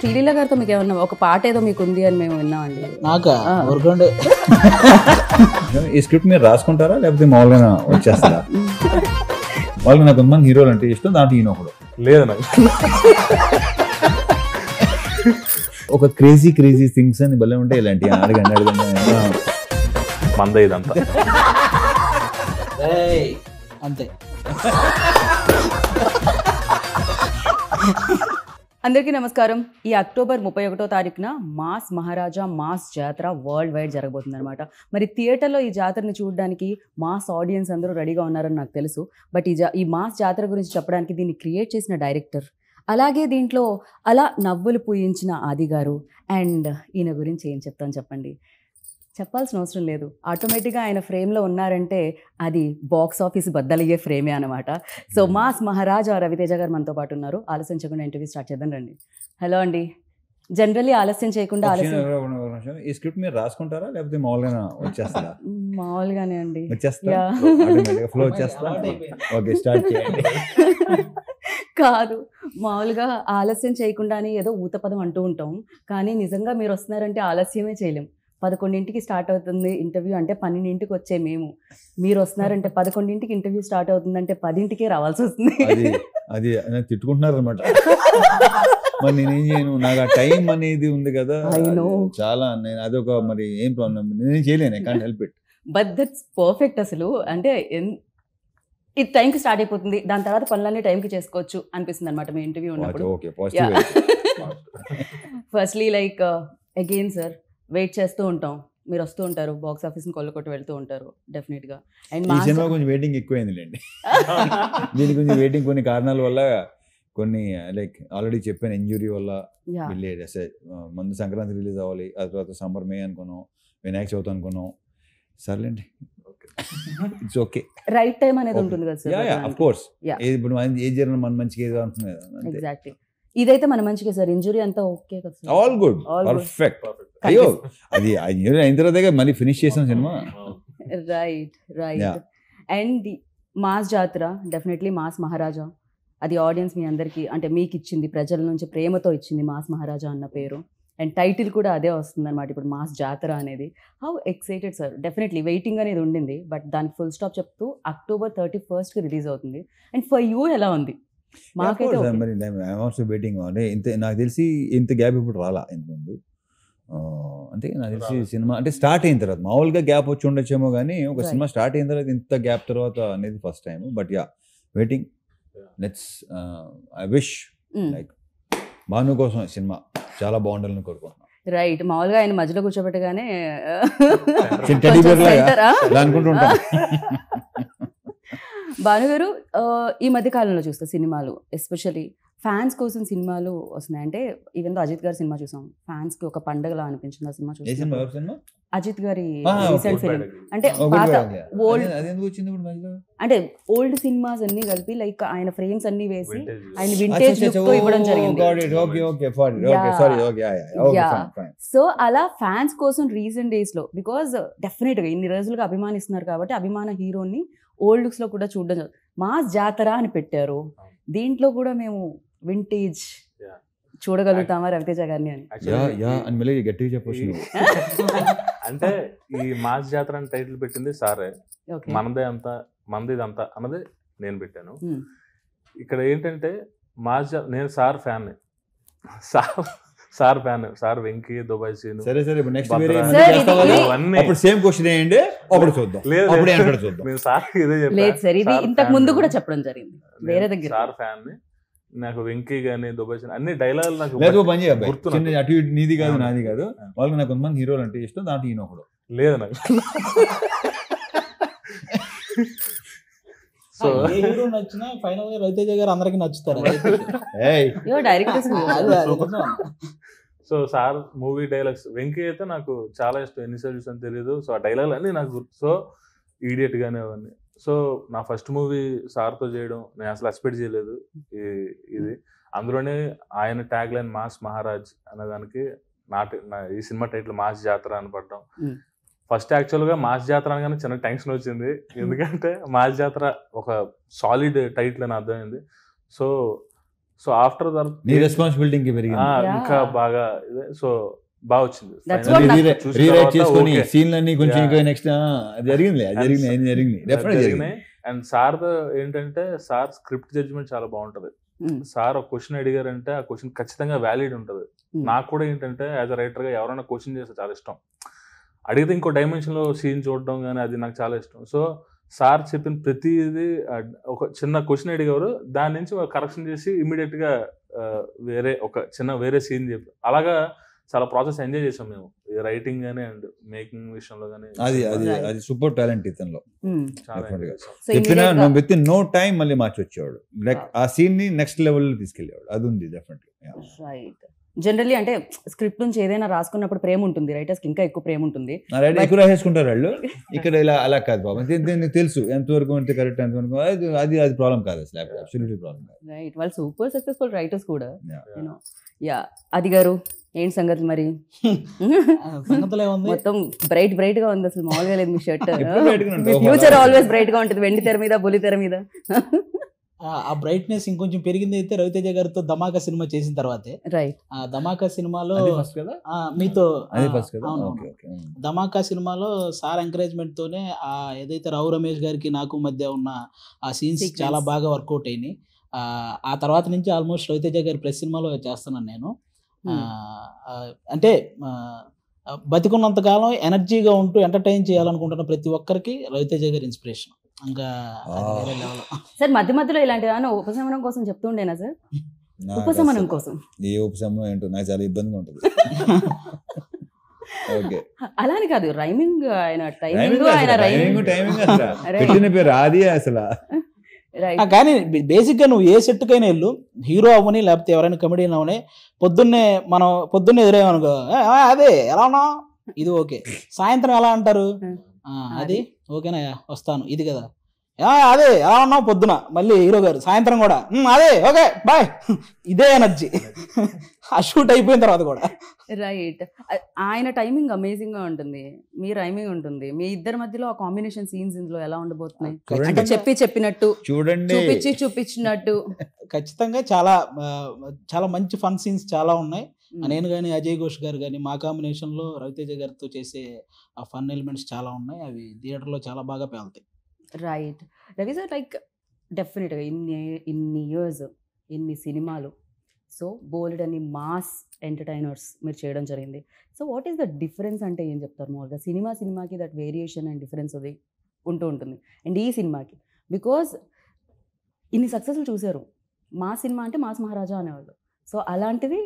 శ్రీలీల గారితో మీకు ఏమన్నా ఒక పాట ఏదో మీకు ఉంది అని మేము విన్నామండి. నాకా ఊరుకోండి. ఈ స్క్రిప్ట్ మీరు రాసుకుంటారా లేకపోతే మామూలుగా వచ్చేస్తారా? వాళ్ళకి నాకు కొంతమంది హీరోలు అంటే ఇష్టం, దాంట్లో ఈయన ఒకడు. లేదు నాకు ఒక క్రేజీ క్రేజీ థింగ్స్ అని భలే ఉంటాయి ఇలాంటి. అడగండి మంద ఇదంతా అంతే. అందరికీ నమస్కారం. ఈ అక్టోబర్ 31వ తారీఖున మాస్ మహారాజా మాస్ జాతర వరల్డ్ వైడ్ జరగబోతుంది అనమాట. మరి థియేటర్లో ఈ జాతరని చూడడానికి మాస్ ఆడియన్స్ అందరూ రెడీగా ఉన్నారని నాకు తెలుసు. బట్ ఈ మాస్ జాతర గురించి చెప్పడానికి దీన్ని క్రియేట్ చేసిన డైరెక్టర్, అలాగే దీంట్లో అలా నవ్వులు పూయించిన ఆది గారు, అండ్ ఈయన గురించి ఏం చెప్తాను చెప్పండి. చెప్పాల్సిన అవసరం లేదు. ఆటోమేటిక్గా ఆయన ఫ్రేమ్లో ఉన్నారంటే అది బాక్స్ ఆఫీస్ బద్దలయ్యే ఫ్రేమే అనమాట. సో మాస్ మహారాజా రవితేజ గారు మనతో పాటు ఉన్నారు. ఆలస్యం చేయకుండా ఇంటర్వ్యూ స్టార్ట్ చేద్దాం రండి. హలో అండి. జనరల్లీ ఆలస్యం చేయకుండా ఈ స్క్రిప్ట్ మీరు రాసుకుంటారా లేకపోతే మామూలుగా వచ్చేస్తారా? మామూలుగానే అండి. వచ్చేస్తా ఫ్లో వచ్చేస్తా. ఓకే, స్టార్ట్ చేయండి. కాదు, మామూలుగా ఆలస్యం చేయకుండానే ఏదో ఊతపదం అంటూ ఉంటాం, కానీ నిజంగా మీరు వస్తున్నారంటే ఆలస్యమే చేయలేం. 11ంటికి స్టార్ట్ అవుతుంది ఇంటర్వ్యూ అంటే 12ంటికి వచ్చే మేము, మీరు వస్తున్నారంటే 11ంటికి ఇంటర్వ్యూ స్టార్ట్ అవుతుందంటే 10ంటికే రావాల్సి వస్తుంది. అది తిట్టుకుంటున్నారు అనమాట. మరి నేనేం చేయను, నాకు ఆ టైం అనేది ఉంది కదా చాలా. నేను అదొక మరి ఏం ప్రాబ్లం, నేనేం చేయలేను. I can't help it. But that's perfect. అసలు అంటే ఇది టైంకి స్టార్ట్ అయిపోతుంది, దాని తర్వాత పనులన్నీ టైంకి చేసుకోవచ్చు అనిపిస్తుంది అనమాట మీ ఇంటర్వ్యూ ఉన్నప్పుడు. Firstly like again sir, wait చేస్తూ ఉంటాం, మీరు వస్తూ ఉంటారు, బాక్స్ ఆఫీస్ని కొల్లకొట్టి వెళ్తూ ఉంటారు డెఫినెట్గా. అండ్ ఈ సినిమా కొంచెం వెయిటింగ్ ఎక్కువైందిలేండి. దీని కొంచెం వెయిటింగ్ కొన్ని కారణాల వల్ల, కొన్ని లైక్ ఆల్రెడీ చెప్పాను, ఇంజురీ వల్ల వెళ్ళేది. ముందు సంక్రాంతి రిలీజ్ అవ్వాలి, ఆ తర్వాత సమ్మర్ మే అనుకున్నాం, వినాయక చవితి అనుకున్నాం. సర్లేండి, ఇట్స్ ఓకే. రైట్ టైం అనేది ఉంటుంది కదా సార్. ఆఫ్ కోర్స్, ఇప్పుడు ఏది జరిగిన మన మంచిగా ఏదో అంటుంది కదా. ఎగ్జాక్ట్లీ, ఇదైతే మన మంచిగా సార్. ఇంజురీ అంతా ఓకే కదా సార్? All good, perfect. అయ్యో, అది ఇంజురీ అయిన తర్వాత మళ్ళీ ఫినిష్ చేసాం సినిమా. రైట్. అండ్ మాస్ జాతర డెఫినెట్లీ మాస్ మహారాజా, అది ఆడియన్స్ మీ అందరికీ అంటే మీకు ఇచ్చింది, ప్రజల నుంచి ప్రేమతో ఇచ్చింది మాస్ మహారాజా అన్న పేరు. అండ్ టైటిల్ కూడా అదే వస్తుంది అనమాట ఇప్పుడు, మాస్ జాతర అనేది. How excited sir? Definitely waiting అనేది ఉండింది, బట్ దానికి ఫుల్ స్టాప్ చెప్తూ October 31st రిలీజ్ అవుతుంది. అండ్ ఫర్ యూ ఎలా ఉంది? మాకైతే వెయిటింగ్. అంటే నాకు తెలిసి ఇంత గ్యాప్ ఇప్పుడు రాలా ఇంతకుముందు. అంటే నాకు తెలిసి సినిమా అంటే స్టార్ట్ అయిన తర్వాత మామూలుగా గ్యాప్ వచ్చి ఉండొచ్చేమో, కానీ ఒక సినిమా స్టార్ట్ అయిన తర్వాత ఇంత గ్యాప్ తర్వాత అనేది first time. But yeah, waiting. Let's I wish like Bhanu కోసం సినిమా చాలా బాగుండాలని కోరుకుంటున్నాను. రైట్. మామూలుగా ఆయన మధ్యలో కూర్చోబెట్టగానే అనుకుంటుంటాను. భానుగారు, ఈ మధ్య కాలంలో చూస్తే సినిమాలు ఎస్పెషల్లీ ఫ్యాన్స్ కోసం సినిమాలు వస్తున్నాయి. అంటే ఈవెన్ అజిత్ గారి సినిమా చూసాం, ఫ్యాన్స్ కి ఒక పండగలా అనిపించింది ఆ సినిమా చూసాం. అజిత్ గారి రీసెంట్ ఫిలిం అంటే పాత ఓల్డ్, అంటే ఓల్డ్ సినిమాస్ అన్ని కలిపి లైక్ ఆయన ఫ్రేమ్స్ అన్ని వేసి ఆయన వింటేజ్ లుక్ తో ఇవ్వడం జరిగింది. సో అలా ఫ్యాన్స్ కోసం రీసెంట్ డేస్ లో, బికాజ్ డెఫినెట్ గా ఇన్ని రోజులుగా అభిమానిస్తున్నారు కాబట్టి అభిమాన హీరోని ఓల్డ్ లుక్స్ లో కూడా చూడడం. మాస్ జాతర అని పెట్టారు, దీంట్లో కూడా మేము వింటేజ్ చూడగలుగుతామా రవితేజ గారిని అని? గట్టిగా చెప్పొచ్చు. అంటే ఈ మాస్ జాతర అని టైటిల్ పెట్టింది సారే. మనదిదంతా అన్నది నేను పెట్టాను. ఇక్కడ ఏంటంటే మాస్ నేను sir fan, sir fan, sir Venky, Dubai scene. సరే నెక్స్ట్ సేమ్ క్వశ్చన్ ఏంటి అప్పుడు చూద్దాం. నేను సార్ ఇదే చెప్పాను, ఇది ఇంతకు ముందు కూడా చెప్పడం జరిగింది వేరే దగ్గర. సార్ ఫ్యాన్, నాకు వెంకీ గానీ దుబాయ్ సీన్ అన్ని డైలాగులు నాకు గుర్తున్నాయి. అటు ఇటు నీది కాదు నాది కాదు, వాళ్ళకి నాకు కొంతమంది హీరోలు అంటే ఇష్టం, దాంట్లో ఈయన ఒకడు. లేదు నాకు. సో హీరో నచ్చినా ఫైనల్ గా రవితేజ గారు అందరికి నచ్చుతారు. So sir movie dialogues, Venky అయితే నాకు చాలా ఇష్టం, ఎన్నిసార్లు చూసాను తెలియదు. సో ఆ డైలాగులు అన్నీ నాకు గుర్తు. సో ఈడియట్ గానే అవన్నీ. సో నా ఫస్ట్ మూవీ సార్తో చేయడం నేను అసలు ఎక్స్పెక్ట్ చేయలేదు. ఇది అందులోనే ఆయన ట్యాగ్ లైన్ మాస్ మహారాజ్ అనేదానికి ఈ సినిమా టైటిల్ మాస్ జాతర అని పడ్డం. ఫస్ట్ యాక్చువల్గా మాస్ జాతర అనగానే చిన్న టెన్షన్ వచ్చింది, ఎందుకంటే మాస్ జాతర ఒక సాలిడ్ టైటిల్ అని అర్థమైంది. సో సో ఆఫ్టర్ నీ రెస్పాన్సిబిలిటీ పెరిగింది. ఇంకా బాగా సో బాగా వచ్చింది. That's what రీరైట్ చేసుకొని సీన్లన్నీ కొంచెం ఇంకా నెక్స్ట్ జరిగింది డెఫినెట్ జరిగినాయి. అండ్ సార్ ఏంటంటే సార్ స్క్రిప్ట్ జడ్జ్మెంట్ చాలా బాగుంటది. సార్ ఒక క్వశ్చన్ అడిగారంటే ఆ క్వశ్చన్ ఖచ్చితంగా వ్యాలిడ్ ఉంటుంది. నాకు కూడా ఏంటంటే యాజ్ అ రైటర్ గా ఎవరైనా క్వశ్చన్ చేస్తే చాలా ఇష్టం. అడిగితే ఇంకో డైమెన్షన్ లో సీన్ చూడడం కానీ అది నాకు చాలా ఇష్టం. సో సార్ చెప్పిన ప్రతిదీ ఒక చిన్న క్వశ్చన్ అడిగారు, దాని నుంచి కరెక్షన్ చేసి ఇమీడియట్ గా వేరే సీన్ చెప్పి అలాగా చాలా ప్రాసెస్ ఎంజాయ్ చేసాం మేము రైటింగ్ గానీ అండ్ మేకింగ్ విషయంలో గానీ. అది సూపర్ టాలెంట్ ఇతనిలో. చాలా చెప్పినా విత్ ఇన్ నో టైం మళ్ళీ మార్చి వచ్చేవాడు. లైక్ ఆ సీన్ ని నెక్స్ట్ లెవెల్ లో తీసుకెళ్లేవాడు. అది ఉంది డెఫినెట్లీ. రైట్. జనరల్లీ అంటే స్క్రిప్ట్ నుంచి ఏదైనా రాసుకున్నప్పుడు ప్రేమ ఉంటుంది, రైటర్స్ కి ఇంకా ఎక్కువ ప్రేమ ఉంటుంది. ఎక్కువ రాసేసుకుంటారు వాళ్ళు. ఇక్కడ ఇలా అలా కాదు బాబు, నీకు తెలుసు ఎంతవరకు అంటే కరెక్ట్, ఎంతవరకు అది ప్రాబ్లం కాదు అసలు, అబ్సల్యూట్లీ ప్రాబ్లం కాదు. రైట్. వాళ్ళు సూపర్ సక్సెస్ఫుల్ రైటర్స్ కూడా. అది గారు ఏంటి సంగతి మరి? మొత్తం బ్రైట్ గా ఉంది, అసలు మామూలుగా లేదు మీ షర్ట్. ఫ్యూచర్ ఆల్వేస్ బ్రైట్ గా ఉంటుంది, వెండి తెర మీద బుల్లి తెర మీద. ఆ బ్రైట్నెస్ ఇంకొంచెం పెరిగింది అయితే రవితేజ గారితో ధమాకా సినిమా చేసిన తర్వాతే. రైట్. ఆ ధమాకా సినిమాలో మీతో ధమాకా సినిమాలో సార్ ఎంకరేజ్మెంట్ తోనే ఏదైతే రావు రమేష్ గారికి నాకు మధ్య ఉన్న ఆ సీన్స్ చాలా బాగా వర్కౌట్ అయినాయి. ఆ తర్వాత నుంచి ఆల్మోస్ట్ రవితేజ గారి ప్రెస్ సినిమాలో చేస్తున్నాను నేను. అంటే బతికున్నంత కాలం ఎనర్జీగా ఉంటూ ఎంటర్టైన్ చేయాలనుకుంటున్న ప్రతి ఒక్కరికి రవితేజ గారి ఇన్స్పిరేషన్. ఇంకా సార్ మధ్య మధ్యలో ఇలాంటి ఉపశమనం కోసం చెప్తూ ఉండేనా సార్? ఉపశమనం కోసం ఏ ఉపశమనం ఏంటో నాకు చాలా ఇబ్బందిగా ఉంటుంది. అలాని కాదు, రైమింగ్ ఆయన టైమింగ్ పెట్టిన పేరు అది అసలు. కానీ బేసిక్ గా నువ్వు ఏ సెట్ కైనా వెళ్ళు, హీరో అవ్వని లేకపోతే ఎవరైనా కమెడియన్ అవని, పొద్దున్నే ఎదురేమనుకో అదే ఎలా ఉన్నా ఇది ఓకే, సాయంత్రం ఎలా అంటారు అది ఓకేనా వస్తాను ఇది కదా, అదే ఎలా ఉన్నావు పొద్దున, మళ్ళీ హీరో గారు సాయంత్రం కూడా అదే ఓకే బాయ్, ఇదే ఎనర్జీ ఆ షూట్ అయిపోయిన తర్వాత కూడా. రైట్. ఆయన టైమింగ్ అమేజింగ్ గా ఉంటుంది, మీ రైమింగ్ ఉంటుంది, మీ ఇద్దరి మధ్యలో ఆ కాంబినేషన్ సీన్స్ ఇందులో ఎలా ఉండబోతున్నాయి? అంటే చెప్పినట్టు చూడండి, చూపించినట్టు ఖచ్చితంగా చాలా చాలా మంచి ఫన్ సీన్స్ చాలా ఉన్నాయి. నేను కానీ అజయ్ ఘోష్ గారు కానీ మా కాంబినేషన్ లో రవితేజ గారితో చేసే ఆ ఫన్ ఎలిమెంట్స్ చాలా ఉన్నాయి, అవి థియేటర్లో చాలా బాగా పేలుతాయి. రైట్. రవి సార్, లైక్ డెఫినెట్గా ఇన్ని ఇయర్స్, ఇన్ని సినిమాలు, సో బోల్డ్ అని మాస్ ఎంటర్టైనర్స్ మీరు చేయడం జరిగింది. So what is the difference అంటే ఏం చెప్తారు? మామూలుగా సినిమాకి దట్ వేరియేషన్ అండ్ డిఫరెన్స్ అది ఉంటూ ఉంటుంది. అండ్ ఈ సినిమాకి బికాజ్ ఇన్ని సక్సెస్లు చూశారు, మాస్ సినిమా అంటే మాస్ మహారాజా అనేవాళ్ళు, సో అలాంటిది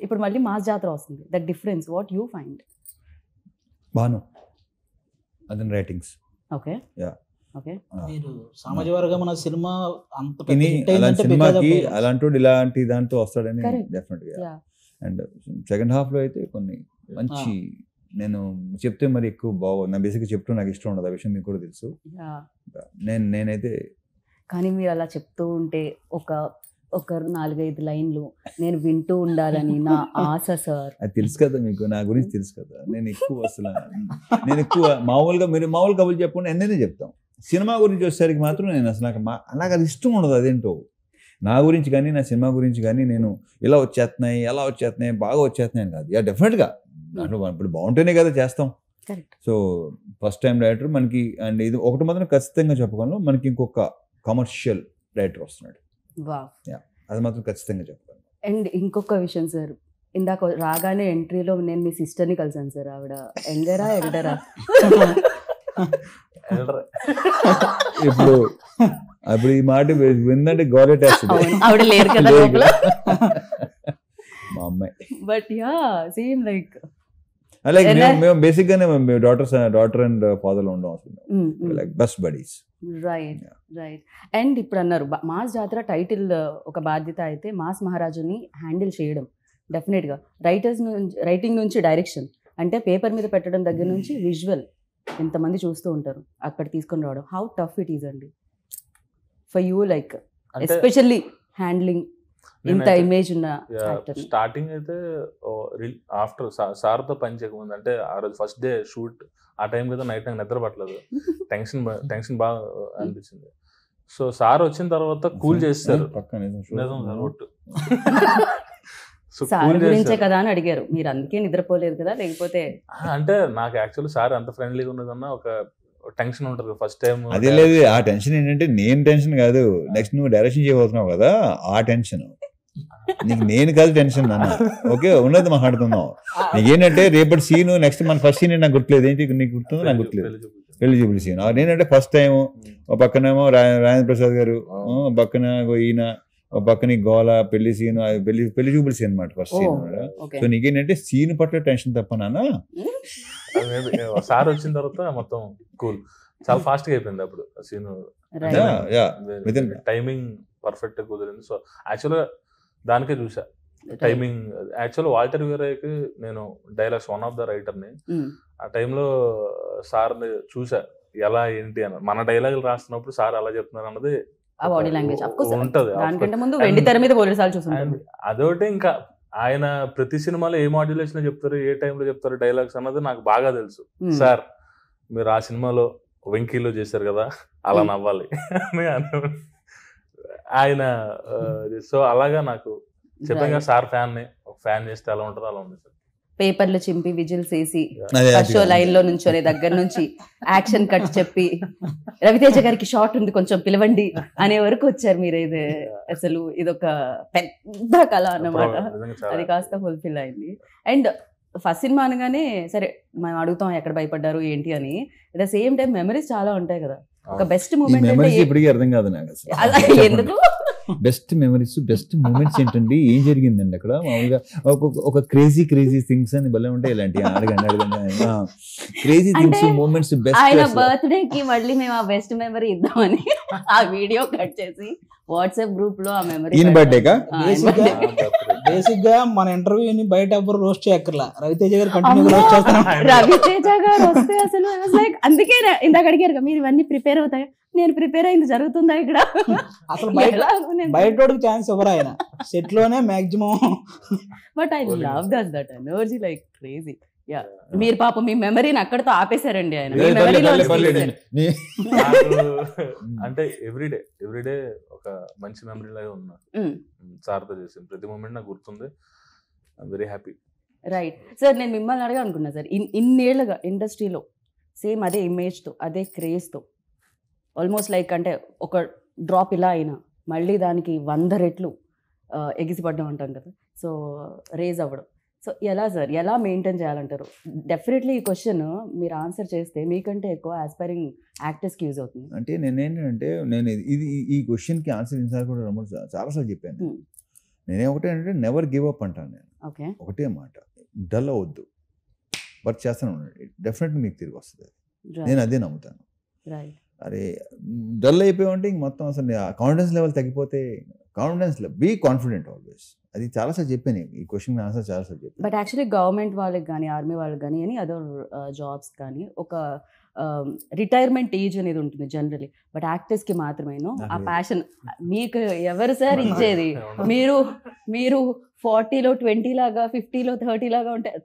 ఇప్పుడు మళ్ళీ మాస్ జాతర వస్తుంది. That difference what you find? Bhanu అదన్ రైటింగ్స్. ఓకే. ఓకే. మీరు సామాజిక వర్గం మన సినిమా అంత సినిమాకి అలాంటి ఇలాంటి దాంతో వస్తాడని డెఫినెట్ గా. అండ్ సెకండ్ హాఫ్ లో అయితే కొన్ని మంచి, నేను చెప్తే మరి ఎక్కువ బాగు, నా బేసిక్గా చెప్తూ నాకు ఇష్టం ఉండదు, ఆ విషయం మీకు కూడా తెలుసు. నేనైతే కానీ మీరు అలా చెప్తూ ఉంటే ఒక 4-5 లైన్లు నేను వింటూ ఉండాలని నా ఆశ సార్. అది తెలుసు కదా మీకు, నా గురించి తెలుసు కదా. నేను ఎక్కువ మామూలుగా మీరు మామూలు కబుర్లు చెప్పకుండా ఎన్నైనా చెప్తాం. సినిమా గురించి వచ్చేసరికి మాత్రం నేను అసలు నాకు అది ఇష్టం ఉండదు. అదేంటో నా గురించి కానీ నా సినిమా గురించి కానీ నేను ఇలా వచ్చేస్తున్నాయి, ఎలా వచ్చేస్తున్నాయి, బాగా వచ్చేస్తున్నాయి అని కాదు. డెఫినెట్గా దాంట్లో ఇప్పుడు బాగుంటేనే కదా చేస్తాం. సో ఫస్ట్ టైం డైరెక్టర్ మనకి, అండ్ ఇది ఒకటి మాత్రం ఖచ్చితంగా చెప్పుకోను, మనకి ఇంకొక కమర్షియల్ డైరెక్టర్ వస్తున్నాడు. అది మాత్రం ఖచ్చితంగా చెప్పాను. అండ్ ఇంకొక విషయం సార్, ఇందాక రాగానే ఎంట్రీలో నేను మీ సిస్టర్ని కలిసాను సార్. ఆవిడ యంగరా ఎల్డరా? ఇప్పుడు ఈ మాట విందంటే గౌరవేస్తుంది. ఆవిడ లేరు కదా మా అమ్మాయి. But yeah same like like మేము బేసిక్ గానే డాటర్ అండ్ ఫాదర్ లో ఉండడం like best buddies. Right. And ఇప్పుడు అన్నారు మాస్ జాతర టైటిల్ ఒక బాధ్యత అయితే మాస్ మహారాజుని హ్యాండిల్ చేయడం డెఫినెట్గా రైటింగ్ నుంచి డైరెక్షన్, అంటే పేపర్ మీద పెట్టడం దగ్గర నుంచి విజువల్ ఎంతమంది చూస్తూ ఉంటారు, అక్కడ తీసుకొని రావడం, హౌ టఫ్ ఇట్ ఈజ్ అండి for you, like especially handling ఇంత ఇమేజ్ ఉన్న యాక్టర్? స్టార్టింగ్ అయితే ఆఫ్టర్ సార్తో పని చేయకముందు, అంటే ఆ రోజు ఫస్ట్ డే షూట్, ఆ టైం కదా నైట్ నాకు నిద్ర పట్టలేదు, టెన్షన్ బాగా అనిపించింది. సో సార్ వచ్చిన తర్వాత కూల్ చేస్తారు. పక్కన నిజం సార్ ఒట్టు. సో సార్ కూల్ గురించే చేస్తారు. కదా అని అడిగారు, మీరు అందుకే నిద్రపోలేదు కదా లేకపోతే? అంటే నాకు యాక్చువల్లీ సార్ అంత ఫ్రెండ్లీగా ఉన్నదన్న ఒక టెన్షన్ ఉంటుంది ఫస్ట్ టైం. అదే లేదు, ఆ టెన్షన్ ఏంటంటే నేను టెన్షన్ కాదు, నెక్స్ట్ నువ్వు డైరెక్షన్ చేయబోతున్నావు కదా ఆ టెన్షన్. నీకు నేను కాదు టెన్షన్ అన్న, ఓకే ఉన్నది మాట్లాడుతున్నావు. నీకేంటంటే రేపటి సీన్ నెక్స్ట్ మన ఫస్ట్ సీన్ నాకు గుర్తులేదు, ఏంటి నీకు గుర్తుందో నాకు గుర్తులేదు, పెళ్లి చూపుల సీన్. నేనంటే ఫస్ట్ టైం ఒక పక్కనేమో రాజేంద్ర ప్రసాద్ గారు, పక్కన ఈయన, పక్కన గోల పెళ్లి సీన్, పెళ్లి చూపుల సీన్ అనమాట ఫస్ట్ సీన్. సో నీకేంటంటే సీన్ పట్ల టెన్షన్ తప్ప నాన్న. సార్ వచ్చిన తర్వాత మొత్తం కూల్, చాలా ఫాస్ట్ గా అయిపోయింది అప్పుడు సీన్. టైమింగ్ పర్ఫెక్ట్ గా కుదిరింది. సో యాక్చువల్గా దానికే చూసా టైమింగ్. యాక్చువల్ వాల్టర్ వీరయ్యకి నేను డైలాగ్స్ వన్ ఆఫ్ ద రైటర్ని. ఆ టైంలో సార్ని చూసా ఎలా ఏంటి అని. మన డైలాగులు రాస్తున్నప్పుడు సార్ అలా చెప్తున్నారు అన్నది బాడీ లాంగ్వేజ్ ఉంటది. దానికంటే ముందు వెండి తెర మీద పోలీసు సార్లు చూసాను. అదొకటి, ఇంకా ఆయన ప్రతి సినిమాలో ఏ మాడ్యులేషన్ చెప్తారు, ఏ టైంలో చెప్తారు డైలాగ్స్ అన్నది నాకు బాగా తెలుసు. సార్ మీరు ఆ సినిమాలో వెంకీలో చేశారు కదా అలా నవ్వాలి ఆయన. సో అలాగా నాకు చెప్పాను కదా సార్ ఫ్యాన్ని, ఒక ఫ్యాన్ చేస్తే అలా ఉంటుందో అలా ఉంది సార్. పేపర్లు చింపి విజిల్స్ వేసి ఫస్ట్ షో లైన్ లో నుంచొని దగ్గర నుంచి యాక్షన్ కట్ చెప్పి రవితేజ గారికి షార్ట్ ఉంది కొంచెం పిలవండి అనే వరకు వచ్చారు మీరు. ఇది అసలు ఇదొక పెద్ద కళ అన్నమాట. అది కాస్త ఫుల్ఫిల్ అయింది. అండ్ ఫస్ట్ సినిమా అనగానే సరే మనం అడుగుతాం ఎక్కడ భయపడ్డారు ఏంటి అని, at the same time memories చాలా ఉంటాయి కదా. ఒక బెస్ట్ మూమెంట్ ఇప్పటికీ అర్థం కాదు నాకు ఎందుకు బెస్ట్ మెమరీస్, బెస్ట్ మూమెంట్స్ ఏంటండి, ఏం జరిగిందండి అక్కడ? మామూలుగా ఒక క్రేజీ థింగ్స్ అని భలే ఉంటాయి ఇలాంటి. అడగండి క్రేజీ థింగ్స్ మూమెంట్స్. ఆయన బర్త్డే కి మళ్ళీ మేము ఆ బెస్ట్ మెమరీ ఇద్దామని ఆ వీడియో కట్ చేసి వాట్సాప్ గ్రూప్ లో ఆ మెమరీ. బర్త్డేగా బేసిక్ గా మన ఇంటర్వ్యూని బయట ఎవ్వరు రోస్ట్ చేయక్కర్లా, రవితేజ గారు కంటిన్యూ రోస్ట్ చేస్తాను. రవితేజ గారు వస్తే అసలు అందుకే ఇందాక అడిగారు మీరు ఇవన్నీ ప్రిపేర్ అవుతాయి. నేను ప్రిపేర్ అయింది జరుగుతుందా ఇక్కడ? అసలు బయట ఛాన్స్ ఎవరు ఆయన సెట్ లోనే maximum. But I love that energy like crazy. Yeah మీరు పాప మీ మెమరీని అక్కడతో ఆపేశారండి ఆయన. అంటే ఎవ్రీడే ఒక మంచి మెమరీ లాగా ఉన్నా సార్తో చేసింది. ప్రతి మూమెంట్ నాకు గుర్తుంది. I'm very happy. Right sir, నేను మిమ్మల్ని అడగా అనుకున్నా సార్, ఇన్నేళ్లుగా ఇండస్ట్రీలో సేమ్ అదే ఇమేజ్తో అదే క్రేజ్తో ఆల్మోస్ట్ లైక్ అంటే ఒక డ్రాప్ ఇలా అయినా మళ్ళీ దానికి 100 రెట్లు ఎగిసిపడ్డం అంటాం కదా. సో రేజ్ అవ్వడం, సో ఎలా సార్ ఎలా మెయింటైన్ చేయాలంటారు? డెఫినెట్లీ ఈ క్వశ్చన్ మీరు ఆన్సర్ చేస్తే మీకంటే ఎక్కువ ఆస్పైరింగ్ యాక్టర్స్కి యూజ్ అవుతుంది. అంటే నేనేంటంటే ఈ క్వశ్చన్కి ఆన్సర్ ఇన్సార్ కూడా చాలాసార్లు చెప్పాను. నేనేమంటే నెవర్ గివ్ అప్ అంటాను నేను. ఓకే, ఒకటే మాట, డల్ అవ్వద్దు, వర్క్ చేస్తాను ఉండండి, డెఫినెట్లీ మీకు తిరిగి వస్తుంది. నేను అదే నమ్ముతాను. రైట్. అరే డల్ అయిపోయామంటే ఇంక మొత్తం అసలు కాన్ఫిడెన్స్ లెవెల్ తగ్గిపోతే, కాన్ఫిడెన్స్ బీ కాన్ఫిడెంట్ ఆల్వేస్. అది చాలాసార్లు చెప్పాను, ఈ క్వశ్చన్ ఆన్సర్ చాలాసార్లు చెప్పాను. బట్ యాక్చువల్లీ గవర్నమెంట్ వాళ్ళకి కానీ ఆర్మీ వాళ్ళకి కానీ ఎనీ అదర్ జాబ్స్ కానీ ఒక రిటైర్మెంట్ ఏజ్ అనేది ఉంటుంది జనరలీ. బట్ యాక్టర్స్కి మాత్రమేను ఆ ప్యాషన్. మీకు ఎవరు సార్ ఇచ్చేది? మీరు 40లో 20 లాగా, 50లో 30 లాగా ఉంటాయి,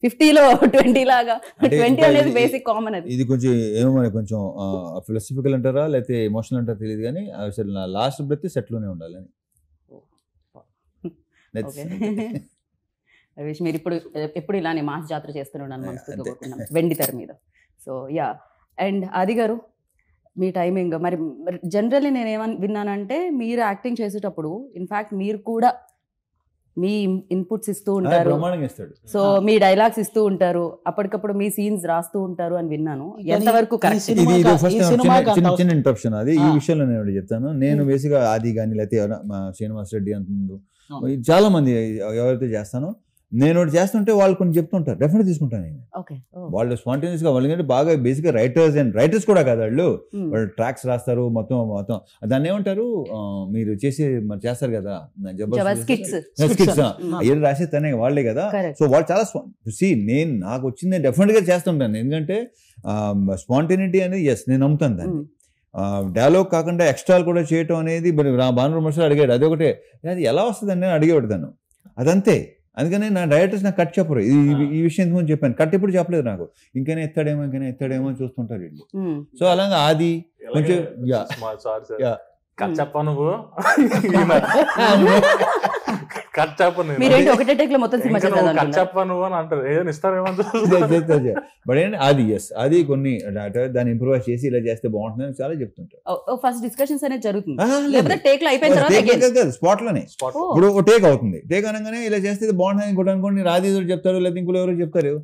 50లో 20 లాగా. 20 అనేది బేసిక్ కామన్. అది ఇది కొంచెం ఏమో మరి కొంచెం ఫిలాసఫికల్ అంటారా లేకపోతే ఎమోషనల్ అంటారా తెలియదు కానీ అసలు నా లాస్ట్ బ్రెత్ సెట్లోనే ఉండాలని. విష్ మీరు ఎప్పుడు ఇలానే మాస్ జాతర చేస్తున్నాను మనస్ఫూర్తిగా వెండి తెర మీద. సో యా, అండ్ ఆది గారు మీ టైమింగ్ మరి జనరల్లీ నేను ఏమని విన్నానంటే మీరు యాక్టింగ్ చేసేటప్పుడు ఇన్ఫ్యాక్ట్ మీరు కూడా మీ ఇన్పుట్స్ ఇస్తూ ఉంటారు, సో మీ డైలాగ్స్ ఇస్తూ ఉంటారు, అప్పటికప్పుడు మీ సీన్స్ రాస్తూ ఉంటారు అని విన్నాను. ఎంతవరకు కరెక్ట్? చిన్న ఇంటరప్షన్ అది. ఈ విషయంలో నేను చెప్తాను. నేను బేసిక్గా ఆది కానీ లేకపోతే శ్రీనివాస్ రెడ్డి అంత ముందు చాలా మంది ఎవరైతే చేస్తానో నేను ఒకటి చేస్తుంటే వాళ్ళు కొన్ని చెప్తుంటారు, డెఫినెట్ తీసుకుంటాను నేను. వాళ్ళు స్పాంటేనియస్ గా, వాళ్ళకి బాగా బేసిక్ గా రైటర్స్ కూడా కాదు వాళ్ళు ట్రాక్స్ రాస్తారు మొత్తం. దాన్ని ఏమంటారు మీరు చేస్తారు కదా స్కిట్స్, ఏది రాసే తనే వాళ్ళే కదా. సో వాళ్ళు చాలా నేను నాకు వచ్చింది డెఫినెట్ గా చేస్తుంటాను. ఎందుకంటే స్పాంటేనిటీ అనేది ఎస్ నేను నమ్ముతాను దాన్ని. డైలాగ్ కాకుండా ఎక్స్ట్రాలు కూడా చేయటం అనేది భాను మనుషులు అడిగాడు, అదొకటే. అది ఎలా వస్తుందని నేను అడిగేవాడుతాను, అదంతే. అందుకని నా డైరెక్టర్స్ నాకు కట్ చెప్పరు. ఈ విషయం ముందు చెప్పాను, కట్ ఎప్పుడు చెప్పలేదు నాకు. ఇంకనే ఎత్తాడేమో అని చూస్తుంటారు వీళ్ళు. సో అలాగా ఆది కొంచెం కట్ చెప్పా నువ్వు కట్ చెప్ప మీరేంటి ఒకటే టేక్ లో మొత్తం సినిమా చేద్దాం కట్ చెప్పా నువ్వు అని అంటారు, ఏదైనా ఇస్తారేమో బట్ ఏంటి అది అది కొన్ని దాన్ని ఇంప్రూవైజ్ చేసి ఇలా చేస్తే బాగుంటుంది చాలా చెప్తుంటారు. ఫస్ట్ డిస్కషన్స్ అనేది జరుగుతుంది, లేకపోతే టేక్ లో అయిపోయిన తర్వాత స్పాట్ లోనే ఇప్పుడు టేక్ అవుతుంది, టేక్ అనగానే ఇలా చేస్తే బాగుంటుంది ఇంకోటి అనుకోండి, రాజీ చెప్తారు లేదా ఇంకోటి ఎవరు చెప్తారు,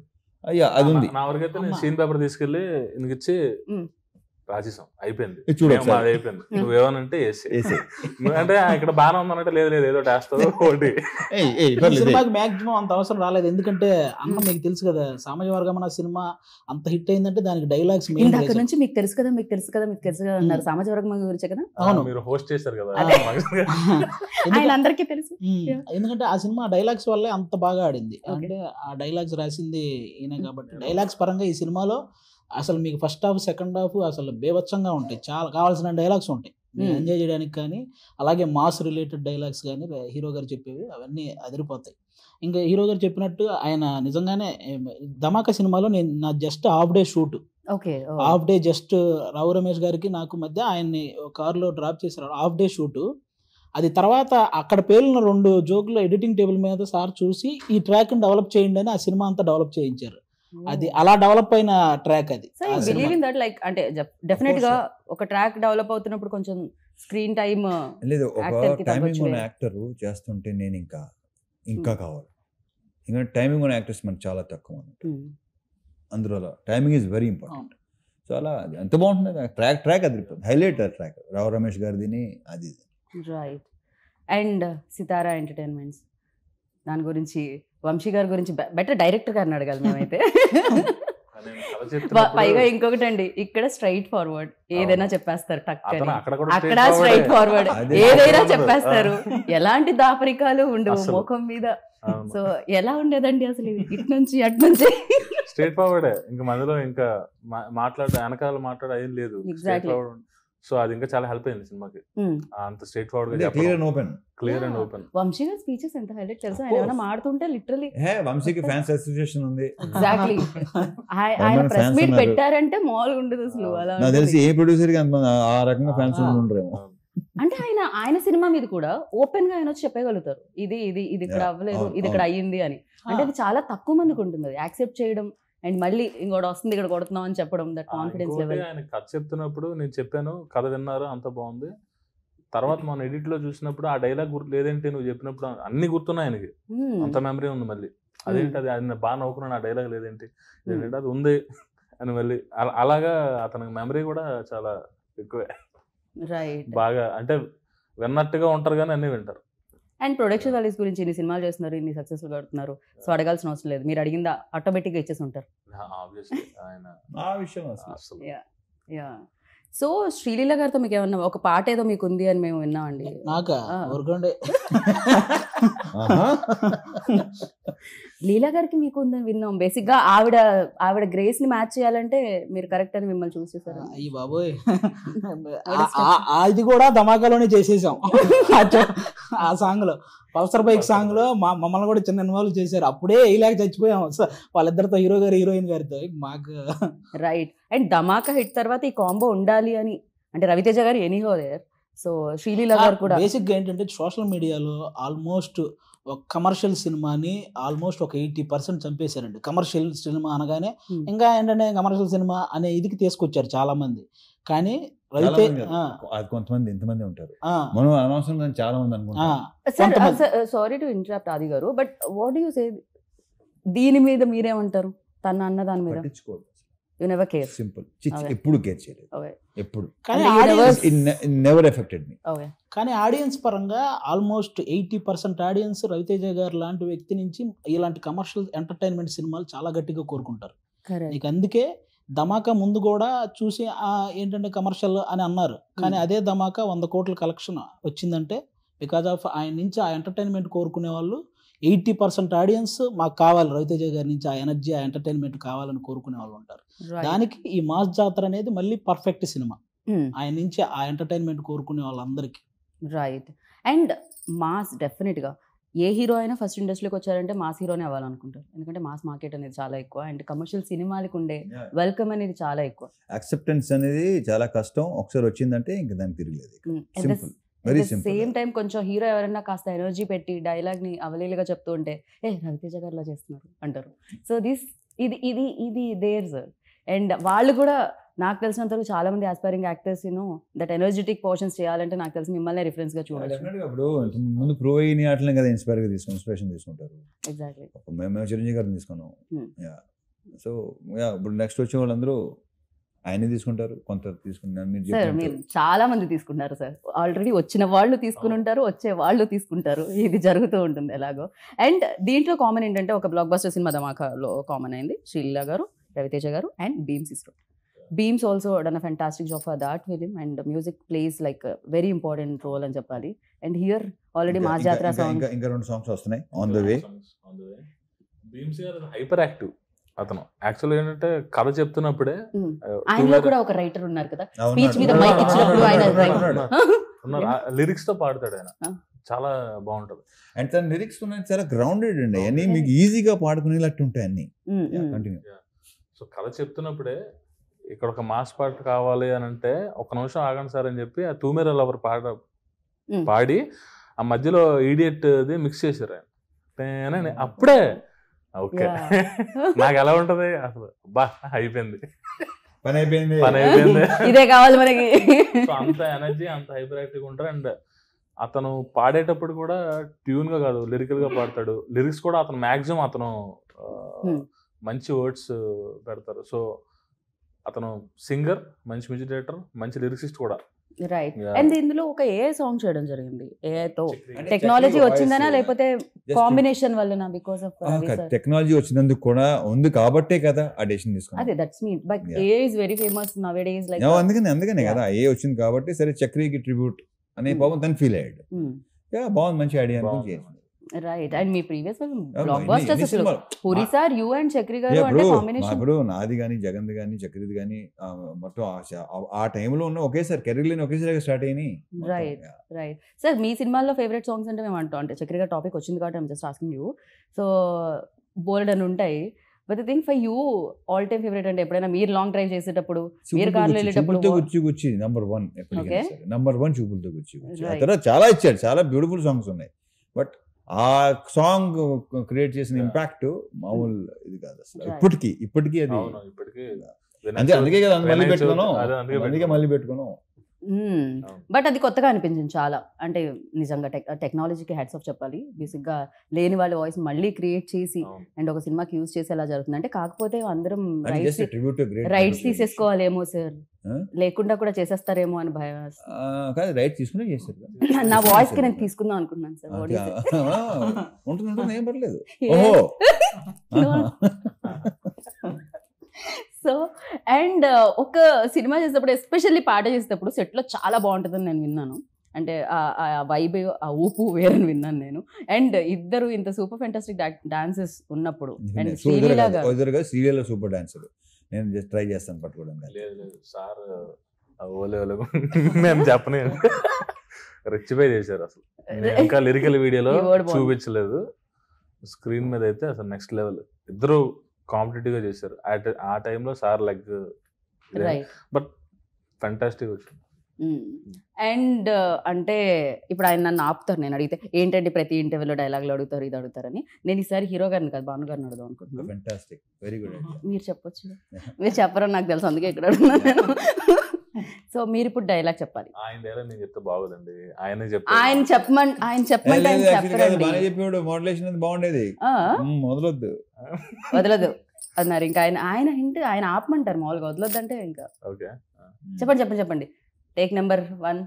అయ్యా అది ఉంది. నా వరకైతే నేను సీన్ పేపర్ తీసుకెళ్లి ఇచ్చి రాసేసాం, అయిపోయింది అది అయిపోయింది, నువ్వేమనంటే వేసి అంటే ఇక్కడ బాగానే ఉందనంటే లేదు లేదు ఏదో వేస్తావు ఒకటి. సినిమాకి మాక్సిమం అంత అవసరం రాలేదు, ఎందుకంటే అన్న మీకు తెలుసు కదా సామాజిక వర్గం అన్న సినిమా అంత హిట్ అయిందంటే దానికి డైలాగ్స్ అక్కడ నుంచి మీకు తెలుసు కదా మీకు తెలుసు కదా మీకు తెలుసు కదా అన్నారు, సామాజిక వర్గం గురించే కదా. అవును, మీరు హోస్ట్ చేశారు కదా, అందరికీ తెలుసు. ఎందుకంటే ఆ సినిమా డైలాగ్స్ వల్లే అంత బాగా ఆడింది, అంటే ఆ డైలాగ్స్ రాసింది ఈయన కాబట్టి. డైలాగ్స్ పరంగా ఈ సినిమాలో అసలు మీకు ఫస్ట్ హాఫ్ సెకండ్ హాఫ్ అసలు బేవచ్చంగా ఉంటాయి, చాలా కావాల్సిన డైలాగ్స్ ఉంటాయి ఎంజాయ్ చేయడానికి, కానీ అలాగే మాస్ రిలేటెడ్ డైలాగ్స్ కానీ హీరో గారు చెప్పేవి అవన్నీ అదిరిపోతాయి. ఇంకా హీరో గారు చెప్పినట్టు ఆయన నిజంగానే ధమాకా సినిమాలో నేను నా just half day shoot, half day just Rao Ramesh గారికి నాకు మధ్య ఆయన్ని కారులో డ్రాప్ చేశారు, హాఫ్ డే షూట్. అది తర్వాత అక్కడ పేలిన 2 జోకులు ఎడిటింగ్ టేబుల్ మీద సార్ చూసి ఈ ట్రాక్ని డెవలప్ చేయండి అని ఆ సినిమా అంతా డెవలప్ చేయించారు. అది అలా డెవలప్ అయిన ట్రాక్ అది. లైక్ అంటే డెఫినెట్ గా ఒక ట్రాక్ డెవలప్ అవుతున్నప్పుడు కొంచెం స్క్రీన్ టైం లేదు, ఒక టైమింగ్ ఉన్న యాక్టర్ చేస్తుంటే నేను ఇంకా కావాలి, ఇంకా టైమింగ్ ఉన్న యాక్టర్స్ మనకు చాలా తక్కువ అన్నట్టు, అందులో timing is very important. So అలా ఎంత బాగుంటుంది ట్రాక్ అది హైలైట్ ట్రాక్ రావు రమేష్ గారిది అది. రైట్. అండ్ సితారా ఎంటర్టైన్మెంట్స్ దాని గురించి వంశీ గారి గురించి బెటర్ డైరెక్టర్ గారిని అడగాలి మేమైతే. పైగా ఇంకొకటి అండి, ఇక్కడ స్ట్రైట్ ఫార్వర్డ్ ఏదైనా చెప్పేస్తారు, అక్కడ స్ట్రైట్ ఫార్వర్డ్ ఏదైనా చెప్పేస్తారు, ఎలాంటి దాపరికాలు ఉండవు ముఖం మీద. సో ఎలా ఉండేదండి అసలు ఇటు నుంచి అటు నుంచి స్ట్రైట్ ఫార్వర్డే, ఇంకా మధ్యలో ఇంకా వెనకాల మాట్లాడే ఏం లేదు. సో అది ఇంకా చాలా హెల్ప్ అయింది సినిమాకి, అంత స్ట్రైట్ ఫార్వర్డ్ గా క్లియర్ అండ్ ఓపెన్. వంశీ గారి స్పీచెస్ ఎంత హైలైట్ తెలుసా, ఆయన ఏమైనా మాడుతుంటే లిటరల్లీ వంశీకి ఫ్యాన్స్ అసోసియేషన్ ఉంది. ఎగ్జాక్ట్లీ, ఆయన ప్రెస్ మీట్ పెట్టారంటే మామూలుగా ఉండదు అసలు. అలా నాకు తెలిసి ఏ ప్రొడ్యూసర్ కి ఆ రకంగా ఫ్యాన్స్ ఉండరేమో. అంటే ఆయన సినిమా మీద కూడా ఓపెన్ గా ఆయన వచ్చి చెప్పగలుగుతారు, ఇది ఇది ఇది ఇక్కడ అవ్వలేదు, ఇది ఇక్కడ అయ్యింది అని. అంటే అది చాలా తక్కువ మందికి ఉంటుంది అది యాక్సెప్ట్ చేయడం, అండ్ మళ్ళీ ఇంకోటి వస్తుంది ఇక్కడ కొడుతున్నాం అని చెప్పడం, దట్ కాన్ఫిడెన్స్ లెవెల్. ఆయన కథ చెప్తున్నప్పుడు నేను చెప్పాను కథ విన్నారు అంత బాగుంది, తర్వాత మనం ఎడిట్ లో చూసినప్పుడు ఆ డైలాగ్ గుర్తు లేదేంటి నువ్వు చెప్పినప్పుడు అన్ని గుర్తున్నాయి ఆయనకి, అంత మెమరీ ఉంది. మళ్ళీ అదేంటి అది ఆయన బాగా నవ్వుకున్నాను ఆ డైలాగ్ లేదేంటి, ఏంటంటే అది ఉంది అని మళ్ళీ అలాగా అతనికి మెమరీ కూడా చాలా ఎక్కువే. రైట్, బాగా అంటే విన్నట్టుగా ఉంటారు కానీ అన్ని వింటారు. అండ్ ప్రొడక్షన్ వాల్యూస్ గురించి ఇన్ని సినిమాలు చేస్తున్నారు, ఇన్ని సక్సెస్ఫుల్ కడుతున్నారు, సో అడగాల్సిన అవసరం లేదు, మీరు అడిగిందా ఆటోమేటిక్గా ఇచ్చేసి ఉంటారు. సో శ్రీలీల గారితో మీకు ఏమన్నా ఒక పాట ఏదో మీకు ఉంది అని మేము విన్నామండి. లీలా గారికి మీకు ఉందని విన్నాం. బేసిక్ గా ఆవిడ గ్రేస్ ని మ్యాచ్ చేయాలంటే మీరు కరెక్ట్ అని మిమ్మల్ని చూసి చూసారు. అయ్యి బాబోయ్, అది కూడా ధమాకాలోనే చేసేసాం. ఆ సాంగ్ లో పల్సర్ బైక్ సాంగ్ లో మమ్మల్ని కూడా చిన్న ఇన్వాల్వ్ చేశారు, అప్పుడే ఇలాగ చచ్చిపోయాం వాళ్ళిద్దరితో, హీరో గారు హీరోయిన్ గారితో. మాకు రైట్. అండ్ ధమాకా హిట్ తర్వాత ఈ కాంబో ఉండాలి అని అంటే రవితేజ గారు ఎనీహో దేర్, సో శ్రీలీల గారు కూడా బేసిక్ గా ఏంటంటే సోషల్ మీడియాలో ఆల్మోస్ట్ ఒక కమర్షియల్ సినిమాని ఆల్మోస్ట్ ఒక 80% చంపేశారండి. కమర్షియల్ సినిమా అనగానే ఇంకా ఏంటంటే కమర్షియల్ సినిమా అనే ఇదికి తీసుకొచ్చారు చాలా మంది. కానీ కొంతమంది ఎంతమంది ఉంటారు, మనం అనవసరం చాలా మంది అనుకుంటాం. సారీ టు ఇంటరప్ట్ ఆది గారు, బట్ వాట్ యు సే దీని మీద మీరేమంటారు? తన అన్న దాని మీద యు నెవర్ కేర్. సింపుల్, ఎప్పుడు కేర్ చేయలేదు, ఎప్పుడు. కానీ ఆడియన్స్ పరంగా ఆల్మోస్ట్ 80% ఆడియన్స్ రవితేజ గారు లాంటి వ్యక్తి నుంచి ఇలాంటి కమర్షియల్ ఎంటర్టైన్మెంట్ సినిమాలు చాలా గట్టిగా కోరుకుంటారు. నీకు అందుకే ధమాకా ముందు కూడా చూసి ఏంటంటే కమర్షియల్ అని అన్నారు, కానీ అదే ధమాకా 100 కోట్ల కలెక్షన్ వచ్చిందంటే బికాజ్ ఆఫ్ ఆయన నుంచి ఆ ఎంటర్టైన్మెంట్ కోరుకునే వాళ్ళు 80% ఆడియన్స్ మాకు కావాలి, రవితేజ గారి నుంచి ఆ ఎనర్జీ ఆ ఎంటర్టైన్మెంట్ కావాలని కోరుకునే వాళ్ళు ఉంటారు. దానికి ఈ మాస్ జాతర అనేది మళ్ళీ పర్ఫెక్ట్ సినిమా, ఆయన నుంచి ఆ ఎంటర్టైన్మెంట్ కోరుకునే వాళ్ళందరికీ. రైట్. అండ్ మాస్ డెఫినెట్గా ఏ హీరో అయినా ఫస్ట్ ఇండస్ట్రీకి వచ్చారంటే మాస్ హీరోనే అవ్వాలనుకుంటారు, ఎందుకంటే మాస్ మార్కెట్ అనేది చాలా ఎక్కువ అండ్ కమర్షియల్ సినిమాలకు ఉండే వెల్కమ్ అనేది చాలా ఎక్కువ. యాక్సెప్టెన్స్ అనేది చాలా కష్టం, ఒకసారి వచ్చిందంటే ఇంకా దానికి తిరగలేదు. Simple, very simple. Same time కొంచెం హీరో ఎవరైనా కాస్త ఎనర్జీ పెట్టి డైలాగ్ ని అవలీలుగా చెప్తూ ఉంటే రవితేజ గారిలా చేస్తున్నారు అంటారు. సో ఇది ఇది ఇది దేర్ సార్. అండ్ వాళ్ళు కూడా నాకు తెలిసినంత వరకు చాలా మంది aspiring actors that energetic portions చేయాలంటే నాకు తెలిసి మిమ్మల్ని రిఫరెన్స్ గా చూడొచ్చు. ఇప్పుడు ముందు ప్రో అయిన ఆటలే కదా ఇన్స్పిరేషన్ తీసుకుంటారు. ఎగ్జాక్ట్లీ. మేము చిరంజీవి గారిని తీసుకున్నాం. సో ఇప్పుడు నెక్స్ట్ వచ్చే వాళ్ళందరూ ఆయనే తీసుకుంటారు, కొంత తీసుకుంటారు. సార్ మీరు చాలా మంది తీసుకుంటారు సార్, ఆల్రెడీ వచ్చిన వాళ్ళు తీసుకుని ఉంటారు, వచ్చే వాళ్ళు తీసుకుంటారు, ఇది జరుగుతూ ఉంటుంది ఎలాగో. అండ్ దీంట్లో కామన్ ఏంటంటే ఒక బ్లాక్ బస్టర్ సినిమా ధమాకాలో కామన్ అయింది, శ్రీలీల గారు, రవితేజ గారు అండ్ బీమ్స్ ఇస్రో. Beams also done a fantastic job for that film and music plays like a very important role అని చెప్పాలి. And here already Mass Jatra song ఇంకా 2 songs వస్తున్నాయి ఆన్ ద వే. బీమ్స్ గారు హైపర్ యాక్టివ్ అతను. యాక్చువల్గా ఏంటంటే కథ చెప్తున్నప్పుడే ఆయనలో కూడా ఒక రైటర్ ఉన్నారు కదా, స్పీచ్ మీద మైక్ ఇచ్చినప్పుడు ఆయన లిరిక్స్ తో పాడతాడు ఆయన, చాలా బాగుంటది. అండ్ తన లిరిక్స్ ఉన్నాయి చాలా గ్రౌండెడ్ అండి, అన్ని మీకు ఈజీగా పాడుకునేటట్టు ఉంటాయి అన్ని. కంటిన్యూ. సో కథ చెప్తున్నప్పుడే ఇక్కడ ఒక మాస్ పాట కావాలి అని అంటే ఒక నిమిషం ఆగండి సార్ అని చెప్పి ఆ తూమెర లవర్ పాడి ఆ మధ్యలో ఈడియట్ మిక్స్ చేశారు ఆయన. అప్పుడే ఓకే నాకు ఎలా ఉంటది అసలు, బా అయిపోయింది, పని అయిపోయింది, ఇదే కావాలి మనకి. సో అంత ఎనర్జీ, అంత హైపర్ యాక్టివ్ ఉంటారు. అండ్ అతను పాడేటప్పుడు కూడా ట్యూన్ గా కాదు, లిరికల్ గా పాడతాడు. లిరిక్స్ కూడా అతను మాక్సిమం అతను మంచి వర్డ్స్ పెడతారు. సో అతను సింగర్, మంచి మ్యూజిక్ డైరెక్టర్, మంచి లిరిసిస్ట్ కూడా. రైట్. అండ్ ఇందులో ఒక ఏఐ సాంగ్ చేయడం జరిగింది. ఏఐతో టెక్నాలజీ వచ్చిందనా లేకపోతే కాంబినేషన్ వల్లనా? బికాజ్ ఆఫ్ టెక్నాలజీ వచ్చినందుకు కూడా ఉంది కాబట్టే కదా ఆ డెసిషన్ తీసుకున్నాం. అదే that's mean, but AI is very famous నౌడేస్ like. అందుకనే కదా ఏ వచ్చింది కాబట్టి సరే చక్రికి ట్రిబ్యూట్ అనే పాపం తను ఫీల్ అయ్యాడు. బాగుంది, మంచి ఐడియా అనుకుని చేసింది. రైట్. అండ్ మీ ప్రీవియస్ బ్లాక్ బస్టర్స్ అసలు Puri sir, you and Chakri garu అంటే కాంబినేషన్. ఇప్పుడు నాది కానీ జగన్ది కానీ చక్రిది కానీ మొత్తం ఆ టైంలో ఉన్న ఒకేసారి కెరీర్ ఒకేసారి స్టార్ట్ అయినాయి. Right right. సార్ మీ సినిమాల్లో ఫేవరెట్ సాంగ్స్ అంటే మేము అంటాం, అంటే చక్రి గారు టాపిక్ వచ్చింది కాబట్టి I'm just asking you. So bold అని ఉంటాయి, but the thing for you all time favourite అంటే ఎప్పుడైనా మీరు లాంగ్ డ్రైవ్ చేసేటప్పుడు, మీరు కార్లో వెళ్ళేటప్పుడు గుచ్చి నంబర్ 1 చూపులతో గుచ్చి. ఆ తర్వాత చాలా ఇచ్చాడు, చాలా బ్యూటిఫుల్ సాంగ్స్ ఉన్నాయి. బట్ ఆ సాంగ్ క్రియేట్ చేసిన ఇంపాక్ట్ మామూలు ఇది కాదు అసలు. ఇప్పటికీ అది అందుకే కదా మళ్ళీ పెట్టుకున్నాం. బట్ అది కొత్తగా అనిపించింది చాలా. అంటే నిజంగా టెక్నాలజీకి హ్యాట్స్ ఆఫ్ చెప్పాలి. బేసిక్ గా లేని వాళ్ళ వాయిస్ మళ్ళీ క్రియేట్ చేసి అండ్ ఒక సినిమాకి యూజ్ చేసి ఎలా జరుగుతుంది అంటే, కాకపోతే అందరం రైట్స్ తీసేసుకోవాలేమో సార్, లేకుండా కూడా చేసేస్తారేమో అని భయం. రైట్ తీసుకునే చేస్తారు. నా వాయిస్ కి నేను తీసుకుందాం అనుకున్నాను సార్. ఏం పర్లేదు. సో అండ్ ఒక సినిమా చేసేటప్పుడు, ఎస్పెషల్లీ పాట చేసేటప్పుడు సెట్లో చాలా బాగుంటుందని నేను విన్నాను. అంటే ఆ వైబ్, ఆ ఊపు వేరని విన్నాను నేను. అండ్ ఇద్దరు ఇంత సూపర్ ఫెంటాస్టిక్ డాన్సెస్ ఉన్నప్పుడు, అండ్ శ్రీలీల గారు సీరియల్ సూపర్ డాన్సర్, నేను జస్ట్ ట్రై చేస్తాను పట్టుకోవడం. సార్ నేను చెప్పనే రెచ్చిపోయి చేశారు అసలు. ఇంకా లిరికల్ వీడియోలో చూపించలేదు, స్క్రీన్ మీద అయితే అసలు నెక్స్ట్ లెవెల్. ఇద్దరు కాంపిటేటివ్ గా చేశారు ఆ టైంలో. సార్ లైక్ బట్ ఫెంటాస్టిక్ వచ్చింది. అండ్ అంటే ఇప్పుడు ఆయన నన్ను ఆపుతారు, నేను అడిగితే ఏంటంటే ప్రతి ఇంటర్వ్యూలో డైలాగులు అడుగుతారు, ఇది అడుగుతారని. నేను ఈసారి హీరో గారిని కాదు, భాను గారిని అడుగుదాం అనుకుంటున్నాను. మీరు చెప్పొచ్చు, మీరు చెప్పరని నాకు తెలుసు, అందుకే ఇక్కడ అడుగుతున్నాను నేను. సో మీరు ఇప్పుడు డైలాగ్ చెప్పాలి. ఆయన డైలాగ్ నేను చెప్తే బాగోదండి, ఆయన చెప్పమంటే ఆయన చెప్పాడు. మోడలేషన్ బాగుండేది, వదలదు అన్నారు. ఇంకా ఆయన ఆపమంటారు మామూలుగా, వదలొద్దు అంటే ఇంకా చెప్పండి. టేక్ నెంబర్ 1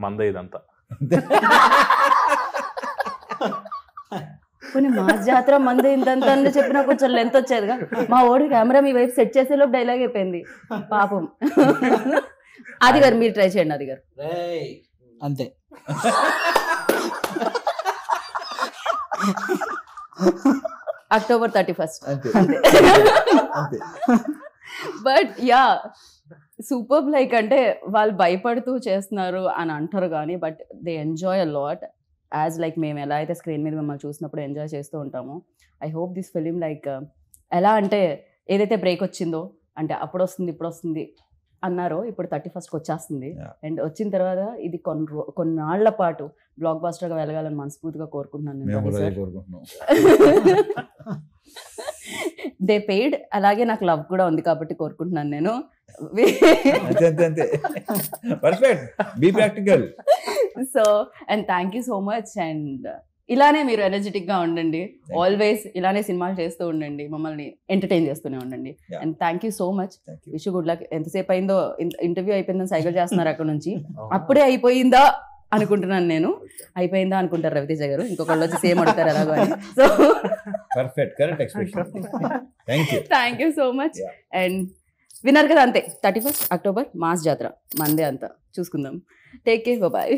మందే ఇదంతా. కొన్ని మాస్ జాతర మంది ఇంతంత చెప్పినా కొంచెం లెంత్ వచ్చేదిగా. మా ఓడి కెమెరా మీ వైపు సెట్ చేసేలోపు డైలాగ్ అయిపోయింది పాపం. అది గారు మీరు ట్రై చేయండి. అది గారు అంతే. October 31st అంతే. But yeah super. లైక్ అంటే వాళ్ళు భయపడుతూ చేస్తున్నారు అని అంటారు కానీ, but they enjoy a lot. As like మేము ఎలా అయితే స్క్రీన్ మీద మిమ్మల్ని చూసినప్పుడు ఎంజాయ్ చేస్తూ ఉంటామో, I hope this film like ఎలా అంటే ఏదైతే బ్రేక్ వచ్చిందో అంటే అప్పుడు వస్తుంది ఇప్పుడు వస్తుంది అన్నారో ఇప్పుడు 31st వచ్చేస్తుంది. అండ్ వచ్చిన తర్వాత ఇది కొన్నాళ్ల పాటు బ్లాక్ బాస్టర్గా వెళ్ళగాలని మనస్ఫూర్తిగా కోరుకుంటున్నాను నేను. దే పెయిడ్, అలాగే నాకు లవ్ కూడా ఉంది కాబట్టి కోరుకుంటున్నాను నేను. So and thank you so much. And ఇలానే మీరు ఎనర్జెటిక్ గా ఉండండి, ఆల్వేస్ ఇలానే సినిమాలు చేస్తూ ఉండండి, మమ్మల్ని ఎంటర్టైన్ చేస్తూనే ఉండండి. And thank you so much. Wish good luck. ఎంతసేపు అయిందో ఇంటర్వ్యూ అయిపోయిందని సైకిల్ చేస్తున్నారు అక్కడ నుంచి. అప్పుడే అయిపోయిందా అనుకుంటున్నాను నేను. అయిపోయిందా అనుకుంటారు రవితేజ గారు, ఇంకొకళ్ళు వచ్చి సేమ్ అడుగుతారు ఎలాగో అని. So thank you so much. And విన్నారు కదా, అంతే 31st అక్టోబర్ మాస్ జాతర మందే అంతా చూసుకుందాం. Take care, bye.